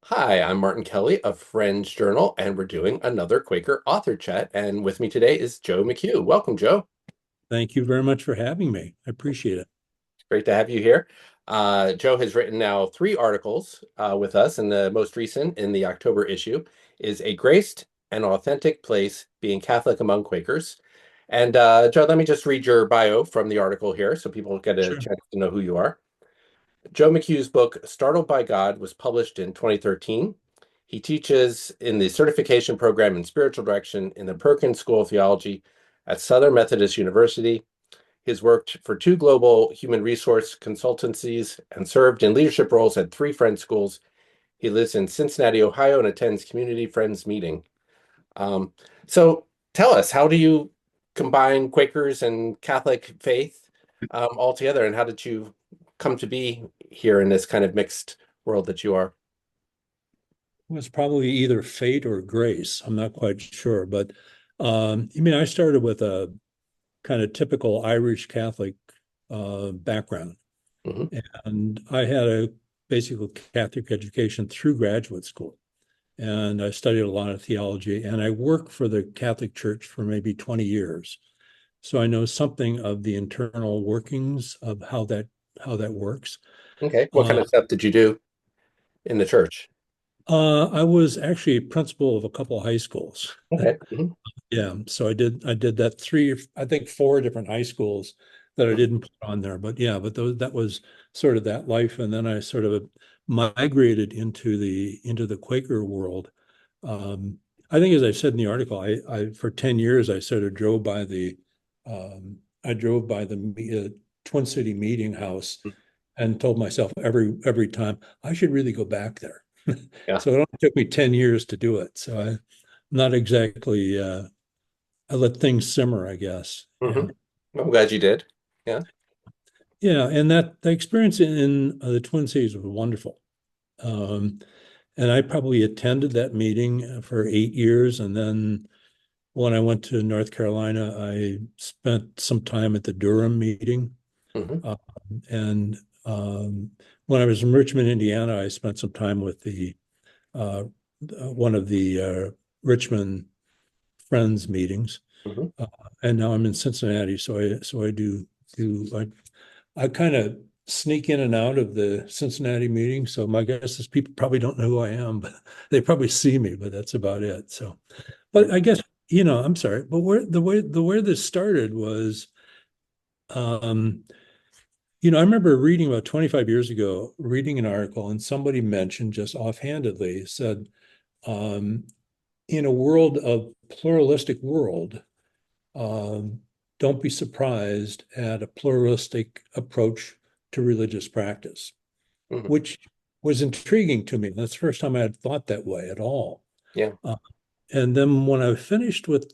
Hi, I'm Martin Kelly of Friends Journal, and we're doing another Quaker author chat. And with me today is Joe McHugh. Welcome, Joe. Thank you very much for having me. I appreciate it. Great to have you here. Joe has written now three articles with us, and the most recent in the October issue is A Graced and Authentic Place Being Catholic Among Quakers. And Joe, let me just read your bio from the article here so people get a Sure. chance to know who you are. Joe McHugh's book, Startled by God, was published in 2013. He teaches in the certification program in spiritual direction in the Perkins School of Theology at Southern Methodist University. He's worked for two global human resource consultancies and served in leadership roles at three Friends schools. He lives in Cincinnati, Ohio, and attends Community Friends Meeting. Um, so tell us, how do you combine Quakers and Catholic faith all together, and how did you come to be here in this kind of mixed world that you are? It was probably either fate or grace. I'm not quite sure, but I started with a kind of typical Irish Catholic background, Hmm. and I had a basic Catholic education through graduate school, and I studied a lot of theology, and I worked for the Catholic Church for maybe 20 years. So I know something of the internal workings of how that works. Okay. What kind Uh, of stuff did you do in the church? I was actually principal of a couple of high schools. Okay. Hmm. Yeah, so I did that I think four different high schools that I didn't put on there. But yeah, but that was sort of that life. And then I sort of migrated into the Quaker world. I think as I said in the article, I for 10 years I sort of drove by the Twin City Meeting House and told myself every time I should really go back there. Yeah. So it only took me 10 years to do it. So I'm not exactly I let things simmer, I guess. Hmm. Yeah. I'm glad you did. Yeah. Yeah, and that the experience in the Twin Cities was wonderful. Um, and I probably attended that meeting for 8 years, and then when I went to North Carolina, I spent some time at the Durham meeting. Hmm. Uh, and when I was in Richmond, Indiana, I spent some time with the one of the Richmond Friends meetings. Hmm. Uh, and now I'm in Cincinnati, so I I kind of sneak in and out of the Cincinnati meeting. So my guess is people probably don't know who I am, but they probably see me, but that's about it. So, but I guess, I'm sorry, but where this started was, um, I remember reading about 25 years ago, reading an article, and somebody mentioned just offhandedly said, um, in a world of pluralistic world, um, don't be surprised at a pluralistic approach to religious practice, Hmm. which was intriguing to me. That's the first time I had thought that way at all. Yeah. Uh, and then when I finished with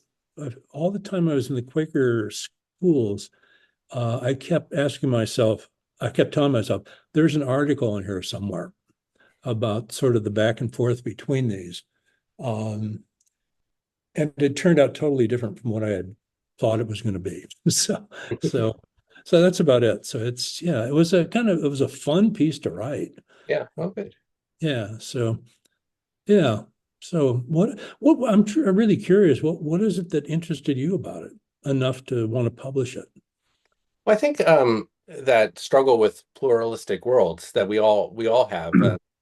all the time I was in the Quaker schools, I kept asking myself, I kept telling myself, there's an article in here somewhere about sort of the back and forth between these. Um, and it turned out totally different from what I had thought it was going to be. So, so, so that's about it. So yeah, it was a fun piece to write. Yeah. Oh, good. Yeah. So, yeah. So I'm really curious. What is it that interested you about it enough to want to publish it? Well, I think that struggle with pluralistic worlds that we all have.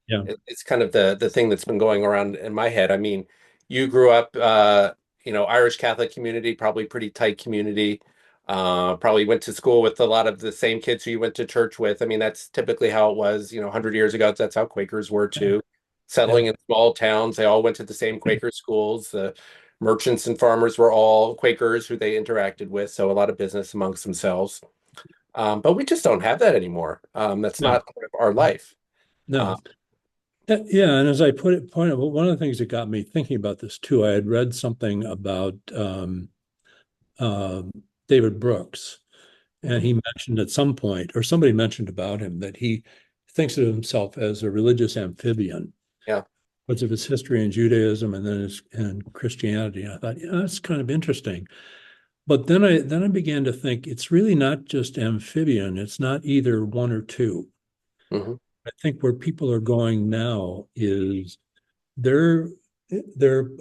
Yeah. It's kind of the thing that's been going around in my head. I mean, you grew up, Irish Catholic community, probably pretty tight community. Probably went to school with a lot of the same kids who you went to church with. I mean, that's typically how it was, 100 years ago. That's how Quakers were Yeah. too. Settling Yeah. in small towns, they all went to the same Quaker schools. The merchants and farmers were all Quakers who they interacted with, so a lot of business amongst themselves. But we just don't have that anymore. That's No. not part of our life. Uh, No. Yeah, and as I pointed out, one of the things that got me thinking about this too, I had read something about uh, David Brooks, and mhm. he mentioned at some point, or somebody mentioned about him, that he thinks of himself as a religious amphibian Yeah. because of his history in Judaism and then in Christianity. And I thought, yeah, that's kind of interesting. But then I began to think it's really not just amphibian. It's not either one or two. Hmm. I think where people are going now is they're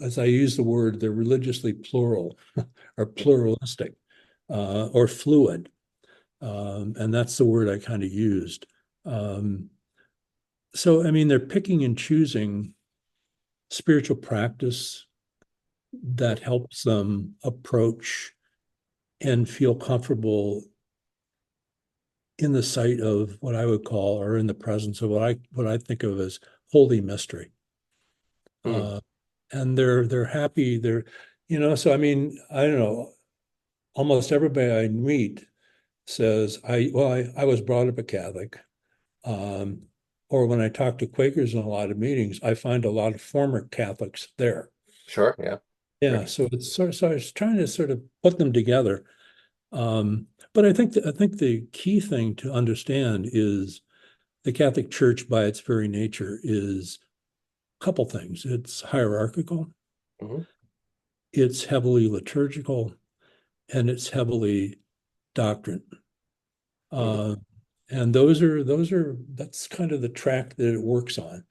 as I use the word, they're religiously plural or pluralistic or fluid. And that's the word I kind of used. So, I mean, they're picking and choosing spiritual practice that helps them approach and feel comfortable in the sight of what I would call, or in the presence of what I think of as holy mystery. Mm. Uh, and they're happy. So I mean, I don't know. Almost everybody I meet says, I was brought up a Catholic. Um, or when I talk to Quakers in a lot of meetings, I find a lot of former Catholics there. Sure. Yeah. Yeah, so it's so I was trying to sort of put them together. But I think the key thing to understand is the Catholic Church, by its very nature, is a couple things. It's hierarchical, Hmm. it's heavily liturgical, and it's heavily doctrine. Hmm. Uh, and that's kind of the track that it works on.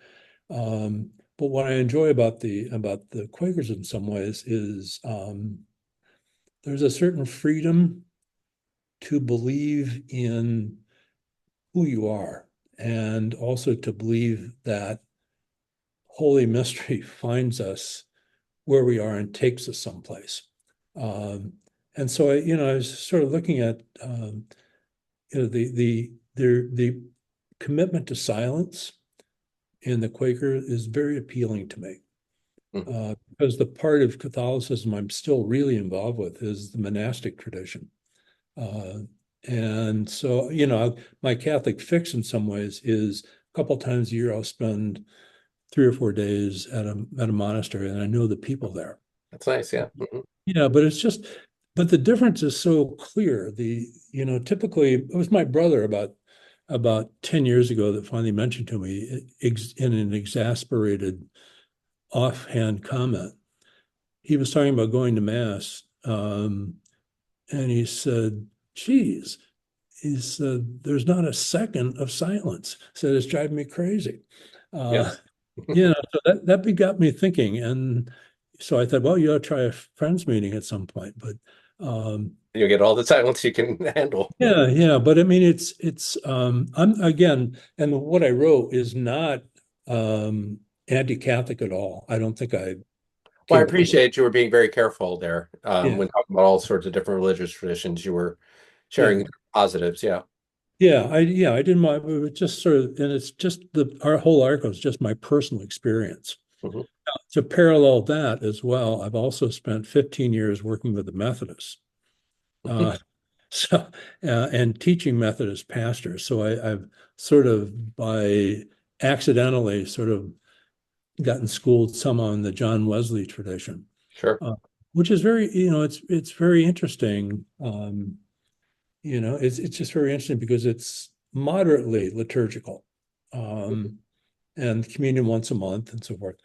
But what I enjoy about the Quakers in some ways is there's a certain freedom to believe in who you are, and also to believe that Holy Mystery finds us where we are and takes us someplace. Um, and so I was sort of looking at the commitment to silence in the Quaker is very appealing to me. Hmm. Because the part of Catholicism I'm still really involved with is the monastic tradition. Uh, and so, my Catholic fix in some ways is a couple times a year I'll spend 3 or 4 days at a monastery, and I know the people there. That's nice. Yeah. Hmm. Yeah, but the difference is so clear. Typically it was my brother about 10 years ago that finally mentioned to me in an exasperated offhand comment. He was talking about going to mass, and he said, geez, he said, there's not a second of silence. He said, it's driving me crazy. Uh, Yes. so that got me thinking. And so I thought, well, you ought to try a friends meeting at some point. But You'll get all the silence you can handle. yeah. But I mean, I'm again, and what I wrote is not anti-Catholic at all. I don't think I Well, I came across. appreciate you were being very careful there. Yeah, When talking about all sorts of different religious traditions, you were yeah. sharing positives. Yeah. I didn't mind. It was just sort of, and it's just our whole article is just my personal experience. Hmm. To parallel that as well, I've also spent 15 years working with the Methodists, uh, so and teaching Methodist pastors. So I've sort of by accidentally sort of gotten schooled some on the John Wesley tradition, Sure. uh, which is very, it's very interesting. It's just very interesting because it's moderately liturgical, Mhm. um, and communion once a month and so forth.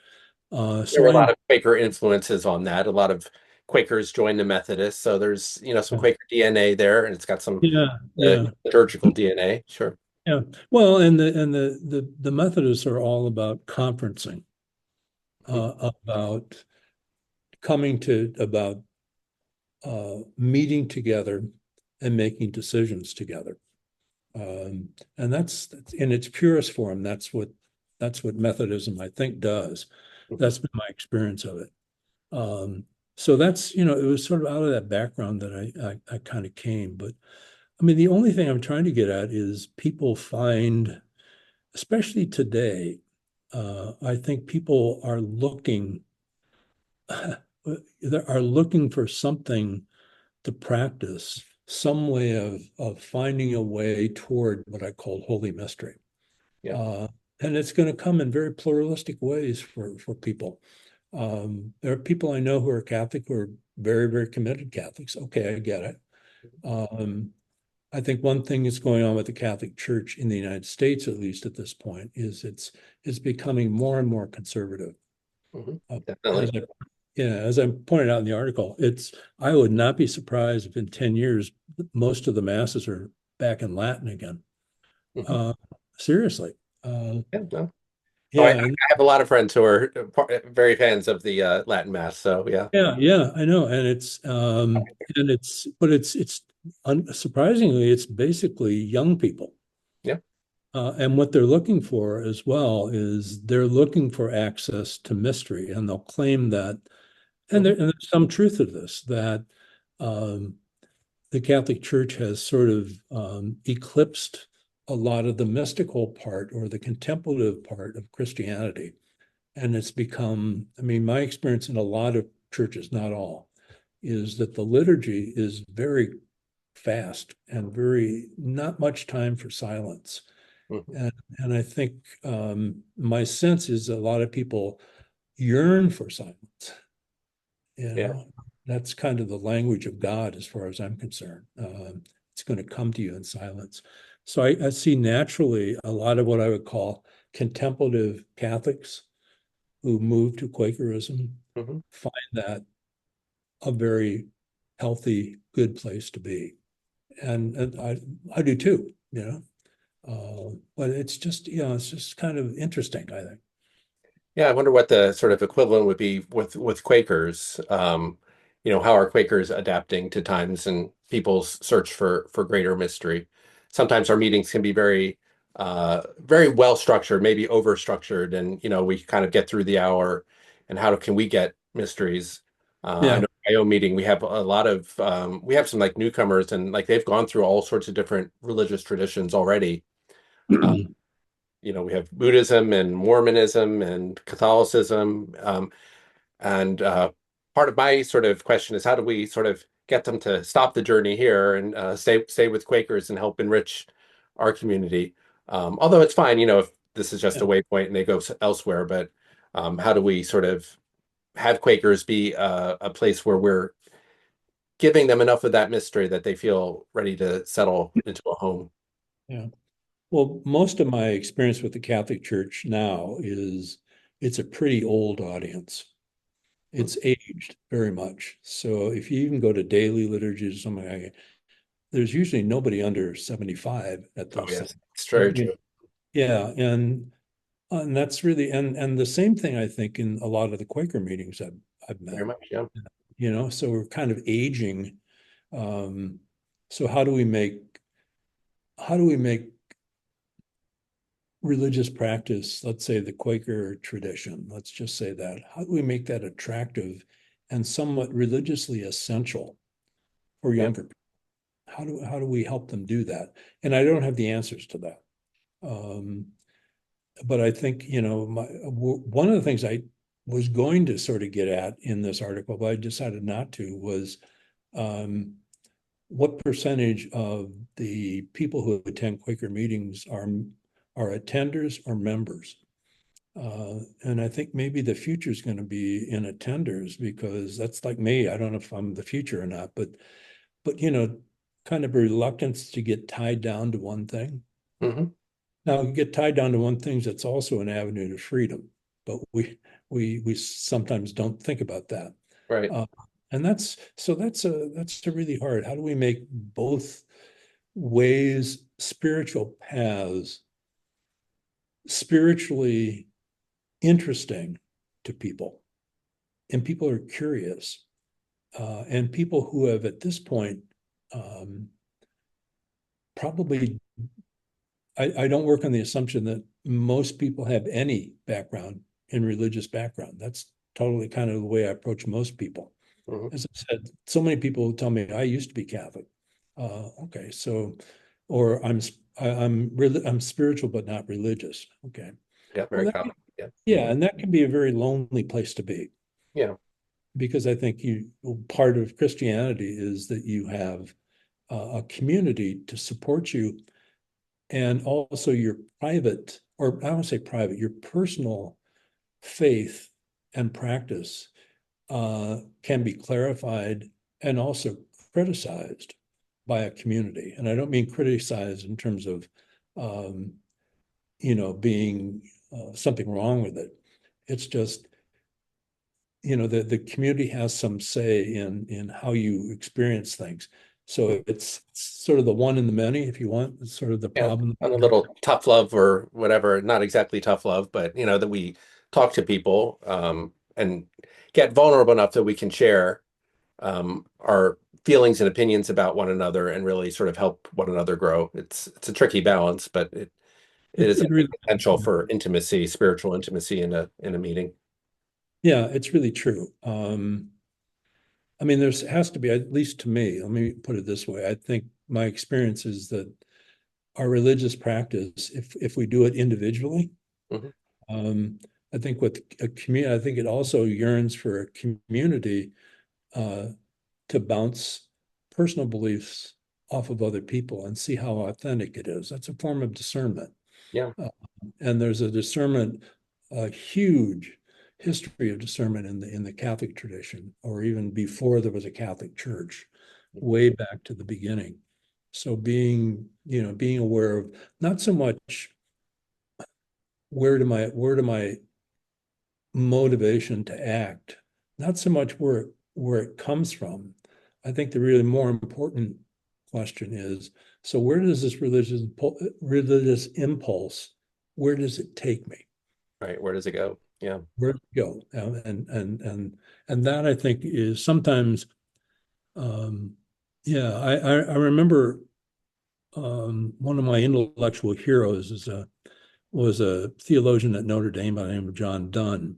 There So were a I lot of Quaker influences on that. A lot of Quakers joined the Methodists, so there's some Quaker DNA there, and it's got some yeah, yeah, liturgical DNA. Sure. yeah. Well, and the Methodists are all about conferencing, Mhm. about coming to about meeting together and making decisions together. And that's in its purest form. That's what Methodism, I think, does. Mhm. That's been my experience of it. So it was sort of out of that background that I kind of came. But I mean, the only thing I'm trying to get at is people find, especially today, I think people are looking are looking for something to practice, some way of finding a way toward what I call holy mystery. Yeah. Uh, and it's going to come in very pluralistic ways for people. There are people I know who are Catholic who are very, very committed Catholics. Okay, I get it. Um, I think one thing that's going on with the Catholic Church in the United States, at least at this point, is it's becoming more and more conservative. Hmm. Uh, as Definitely. I, yeah, as I pointed out in the article, I would not be surprised if in 10 years most of the masses are back in Latin again. Hmm. Uh, Seriously. Yeah, no. Oh, I Yeah, and have a lot of friends who are very fans of the Latin Mass. So yeah, yeah, I know, but it's surprisingly, it's basically young people. yeah, And what they're looking for as well is they're looking for access to mystery, and they'll claim that, mhm, and there's some truth to this, that um, the Catholic Church has sort of eclipsed a lot of the mystical part or the contemplative part of Christianity. And it's become, I mean, my experience in a lot of churches, not all, is that the liturgy is very fast and very not much time for silence. mhm, And I think my sense is a lot of people yearn for silence. You yeah, know, that's kind of the language of God, as far as I'm concerned. It's going to come to you in silence. So I see naturally a lot of what I would call contemplative Catholics who move to Quakerism mhm. find that a very healthy, good place to be. And I do too, you know. But it's just, it's just kind of interesting, I think. Yeah, I wonder what the sort of equivalent would be with Quakers. How are Quakers adapting to times and people's search for greater mystery? Sometimes our meetings can be very well structured, maybe over structured, and we kind of get through the hour. And how can we get mysteries? I Yeah. know my own meeting, we have a lot of we have some like newcomers, and like they've gone through all sorts of different religious traditions already. Uh, we have Buddhism and Mormonism and Catholicism. And part of my sort of question is how do we sort of get them to stop the journey here and stay with Quakers and help enrich our community? Although it's fine, if this is just Yeah. a waypoint and they go elsewhere, but how do we sort of have Quakers be a place where we're giving them enough of that mystery that they feel ready to settle into a home? Yeah. Well, most of my experience with the Catholic Church now is it's a pretty old audience. Hmm. It's aged very much. So if you even go to daily liturgies or something like that, there's usually nobody under 75 at Oh, those things. yes, it's very true. Yeah, and that's really and the same thing I think in a lot of the Quaker meetings I've Very met. much, yeah. So we're kind of aging. Um, so how do we make religious practice, let's say the Quaker tradition, let's just say that, how do we make that attractive and somewhat religiously essential for Yeah. younger people? How do we help them do that? And I don't have the answers to that. Um, but I think, one of the things I was going to sort of get at in this article, but I decided not to, was um, what percentage of the people who attend Quaker meetings are attenders or members? And I think maybe the future is going to be in attenders because that's like me. I don't know if I'm the future or not, but kind of a reluctance to get tied down to one thing. Hmm. Now, you get tied down to one thing that's also an avenue to freedom, but we sometimes don't think about that. Right. Uh, and that's a really hard. How do we make both ways, spiritual paths, spiritually interesting to people? And people are curious. And people who have at this point um, probably, I don't work on the assumption that most people have any background in religious background. That's totally kind of the way I approach most people. Hmm. As I said, so many people tell me I used to be Catholic. Okay, so, or I'm spiritual but not religious. Okay, Yeah, well, very common. Yeah. yeah, and that can be a very lonely place to be Yeah. because I think part of Christianity is that you have a community to support you, and also your private, or I don't say private, your personal faith and practice can be clarified and also criticized by a community. And I don't mean criticized in terms of, um, being something wrong with it. It's just, the community has some say in how you experience things. So Mhm. it's sort of the one in the many, if you want. It's sort of the Yeah, problem. on a little tough love or whatever, not exactly tough love, but that we talk to people and get vulnerable enough that we can share our feelings and opinions about one another and really sort of help one another grow. It's a tricky balance, but it is, I It think, really is. potential for intimacy, spiritual intimacy in a meeting. Yeah, it's really true. I mean, there's has to be, at least to me, let me put it this way. I think my experience is that our religious practice, if we do it individually, Hmm. um, I think with a community, I think it also yearns for a community uh, to bounce personal beliefs off of other people and see how authentic it is. That's a form of discernment. Yeah. Uh, and there's a discernment, a huge history of discernment in the Catholic tradition, or even before there was a Catholic Church, way back to the beginning. So being aware of not so much where do my motivation to act, not so much where it comes from. I think the really more important question is, so where does this religious impulse, where does it take me? Right. Where does it go? Yeah. Where does it go? And that I think is sometimes, um, yeah, I remember one of my intellectual heroes was a theologian at Notre Dame by the name of John Donne.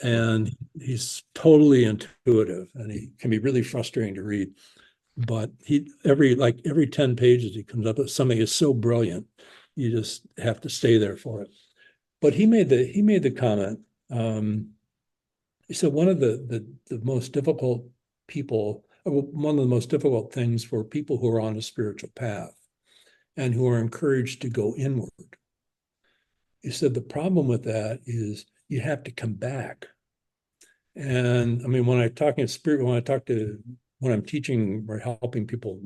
And he's totally intuitive and he can be really frustrating to read. But every 10 pages he comes up with something is so brilliant, you just have to stay there for it. But he made the comment. He said one of the most difficult people, one of the most difficult things for people who are on a spiritual path and who are encouraged to go inward. He said the problem with that is you have to come back. And I mean, when I'm teaching or helping people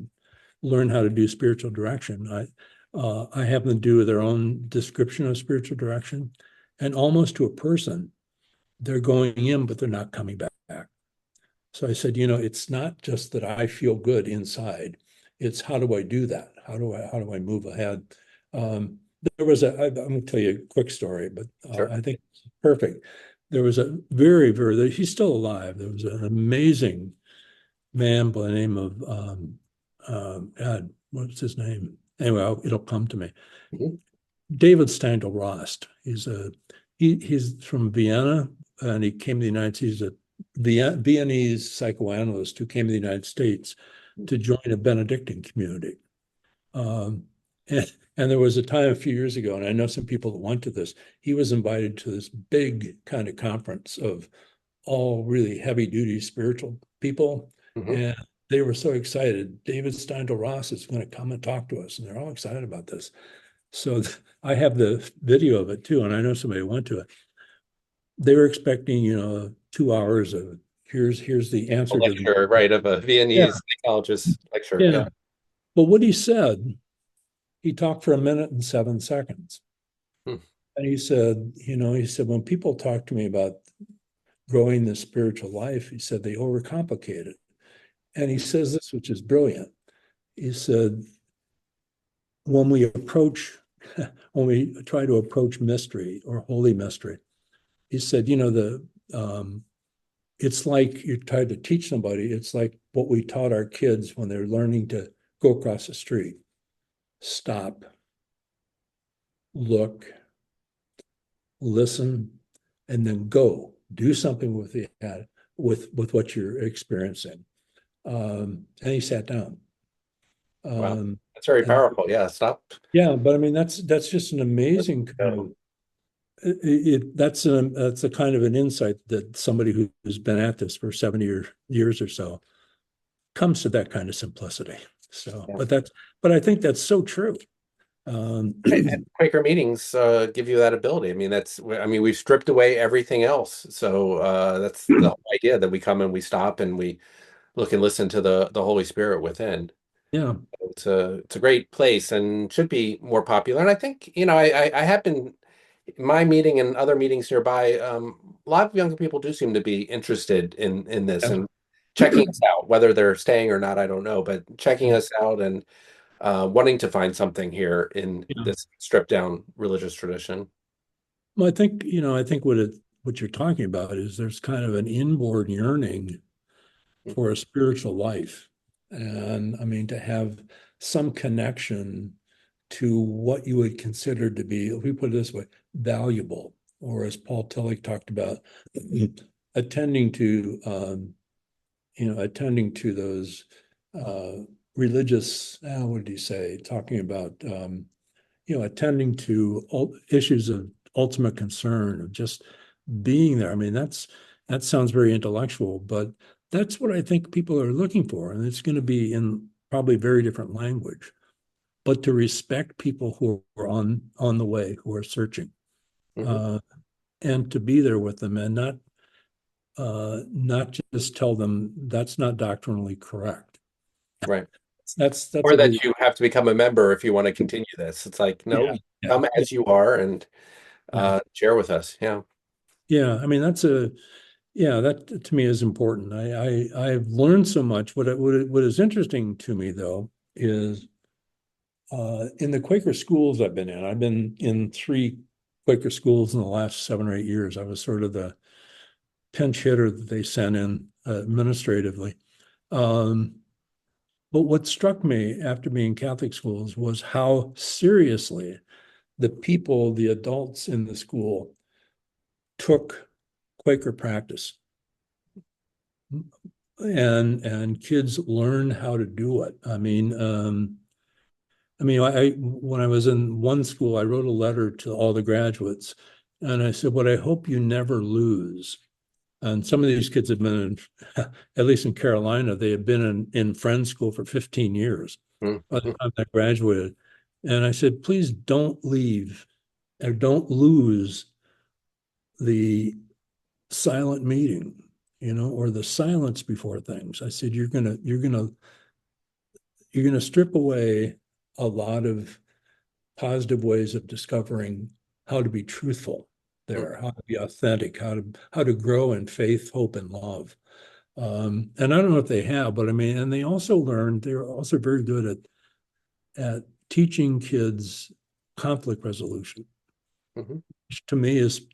learn how to do spiritual direction, I have them do their own description of spiritual direction, and almost to a person, they're going in, but they're not coming back. So I said, it's not just that I feel good inside. It's how do I do that? How do I move ahead? Um, I'm going to tell you a quick story, but Sure. I think it's perfect. There was a very, he's still alive. There was an amazing man by the name of, God, what's his name? Anyway, it'll come to me. Mhm. David Steindl Rost. He's from Vienna, and he came to the United States. He's a Viennese psychoanalyst who came to the United States to join a Benedictine community. Um, and there was a time a few years ago, and I know some people that went to this. He was invited to this big kind of conference of all really heavy duty spiritual people, Mhm. and they were so excited. David Steindl Ross is going to come and talk to us, and they're all excited about this. So I have the video of it too, and I know somebody went to it. They were expecting, 2 hours of here's the A answer to the lecture, right, of a yeah, Viennese psychologist lecture. yeah. Yeah. But what he said, he talked for a minute and 7 seconds. Hmm. And he said, when people talk to me about growing the spiritual life, he said they overcomplicate it. And he says this, which is brilliant. He said, when we approach, when we try to approach mystery or holy mystery, he said, it's like you tried to teach somebody. It's like what we taught our kids when they're learning to go across the street. Stop, look, listen, and then go. Do something with with what you're experiencing. And he sat down. Wow. Um, That's very and powerful. Yeah. Stop. yeah, but I mean that's just an amazing kind of Go. that's a kind of an insight that somebody who's been at this for 70 years or so comes to that kind of simplicity. So, Yeah. but I think that's so true. Um, Right. And Quaker meetings give you that ability. I mean, we've stripped away everything else. So that's the whole idea that we come and we stop and we look and listen to the Holy Spirit within. yeah, It's a great place and should be more popular. And I think, I have been my meeting and other meetings nearby, a lot of younger people do seem to be interested in this yeah, and checking us out, whether they're staying or not, I don't know, but checking us out and wanting to find something here in Yeah. this stripped down religious tradition. Well, I think, I think what you're talking about is there's kind of an inborn yearning for a spiritual life. And I mean, to have some connection to what you would consider to be, if we put it this way, valuable, or as Paul Tillich talked about, attending to, attending to those religious, what did he say, talking about, attending to issues of ultimate concern, of just being there. I mean, that sounds very intellectual, but that's what I think people are looking for. And it's going to be in probably very different language, but to respect people who are on the way, who are searching, Mm-hmm. and to be there with them and not just tell them that's not doctrinally correct. Right. That's Or a that really, you have to become a member if you want to continue this. It's like, no, yeah, you yeah, come yeah, as you are and yeah. share with us. Yeah. Yeah. I mean, yeah, that to me is important. I've learned so much. What is interesting to me though is in the Quaker schools I've been in. I've been in 3 Quaker schools in the last 7 or 8 years. I was sort of the pinch hitter that they sent in administratively. Um, but what struck me after being Catholic schools was how seriously the people, the adults in the school, took Quaker practice, and kids learned how to do it. I when I was in one school, I wrote a letter to all the graduates, and I said, "What I hope you never lose." And some of these kids have been in, at least in Carolina, they have been in Friends School for 15 years by the Mm-hmm. time they graduated. And I said, please don't leave or don't lose the silent meeting, or the silence before things. I said, you're gonna strip away a lot of positive ways of discovering how to be truthful there, how to be authentic, how to grow in faith, hope, and love. And I don't know if they have, but I mean, and they're also very good at teaching kids conflict resolution, Mm-hmm. which to me is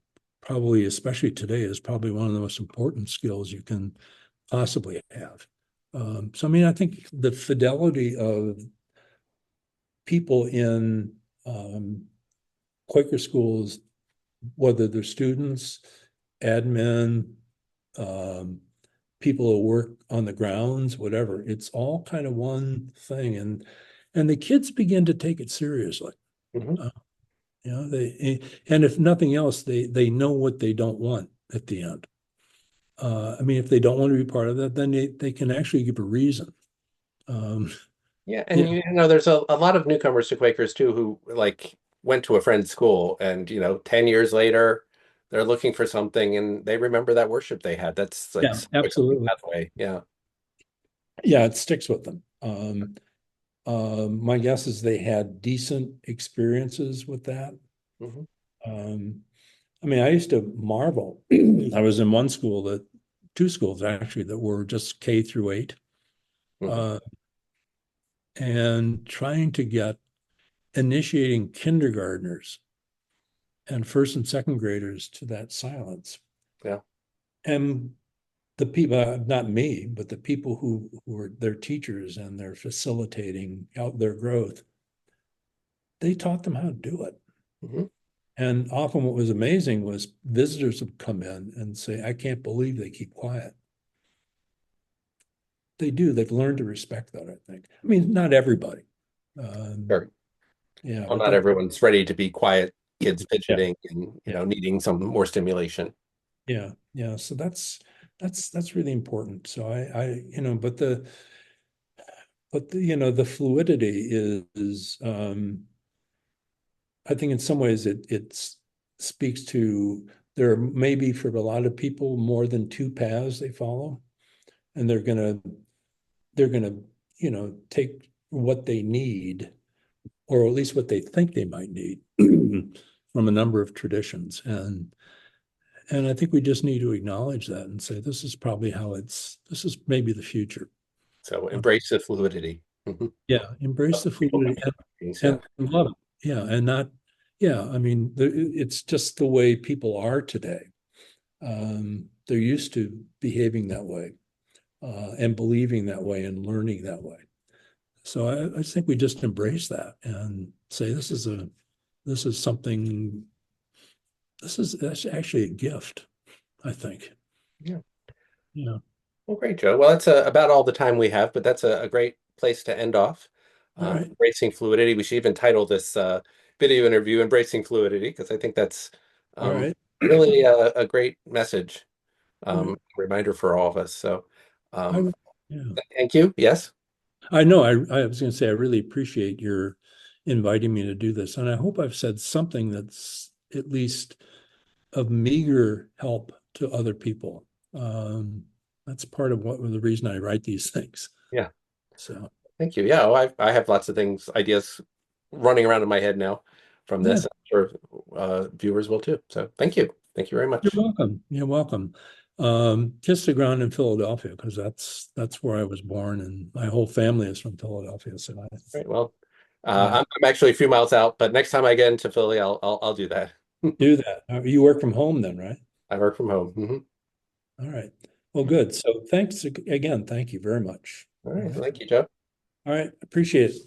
probably, especially today, is probably one of the most important skills you can possibly have. So I mean, I think the fidelity of people in Quaker schools, whether they're students, admin, um, people who work on the grounds, whatever, it's all kind of one thing. And the kids begin to take it seriously. Mm-hmm. Uh, and if nothing else, they know what they don't want at the end. I mean, if they don't want to be part of that, then they can actually give a reason. Um, Yeah, yeah, and there's a lot of newcomers to Quakers too who like went to a friend's school and 10 years later they're looking for something and they remember that worship they had. That's like yeah, such a common absolutely. pathway. Yeah. Yeah, it sticks with them. My guess is they had decent experiences with that. Hmm. Um, I mean, I used to marvel. I was in two schools actually, that were just K through 8, Hmm. uh, and trying to get initiating kindergartners and first and second graders to that silence. Yeah. And the people, not me, but the people who were their teachers and they're facilitating out their growth, they taught them how to do it. Hmm. And often what was amazing was visitors would come in and say, I can't believe they keep quiet. They do. They've learned to respect that, I think. I mean, not everybody. Um, Sure. yeah, Well, but not everyone's ready to be quiet, kids yeah, fidgeting and yeah, needing some more stimulation. yeah, yeah. So that's really important. So but the fluidity is I think in some ways it speaks to, there may be for a lot of people more than 2 paths they follow, and they're gonna take what they need, or at least what they think they might need, from a number of traditions. And I think we just need to acknowledge that and say, this is probably this is maybe the future. So embrace the fluidity. Mhm. Yeah, embrace the People fluidity things, yeah. and love it. Yeah, and not, yeah, I mean, it's just the way people are today. They're used to behaving that way and believing that way and learning that way. So I think we just embrace that and say this is something, that's actually a gift, I think. Yeah. Yeah. Well, great, Joe. Well, that's about all the time we have, but that's a great place to end off. All right. Embracing fluidity. We should even title this video interview "Embracing Fluidity" because I think that's All right. really a great message, All right. reminder for all of us. So, I, um, yeah. thank you. Yes. I know. I was going to say, I really appreciate your inviting me to do this. And I hope I've said something that's at least of meager help to other people. That's part of the reason I write these things. Yeah. So, Thank you. Yeah, well, I have lots of ideas running around in my head now from yeah, this. I'm sure viewers will too. So thank you. Thank you very you're much. welcome. You're welcome. Kiss the ground in Philadelphia because that's where I was born, and my whole family is from Philadelphia. So Right. Well, yeah, I'm actually a few miles out, but next time I get into Philly, I'll do that. do that. You work from home then, right? I work from home. Mhm. All right. Well, good. So thanks again. Thank you very much. All All right. right. Thank you, Joe. All right. Appreciate it.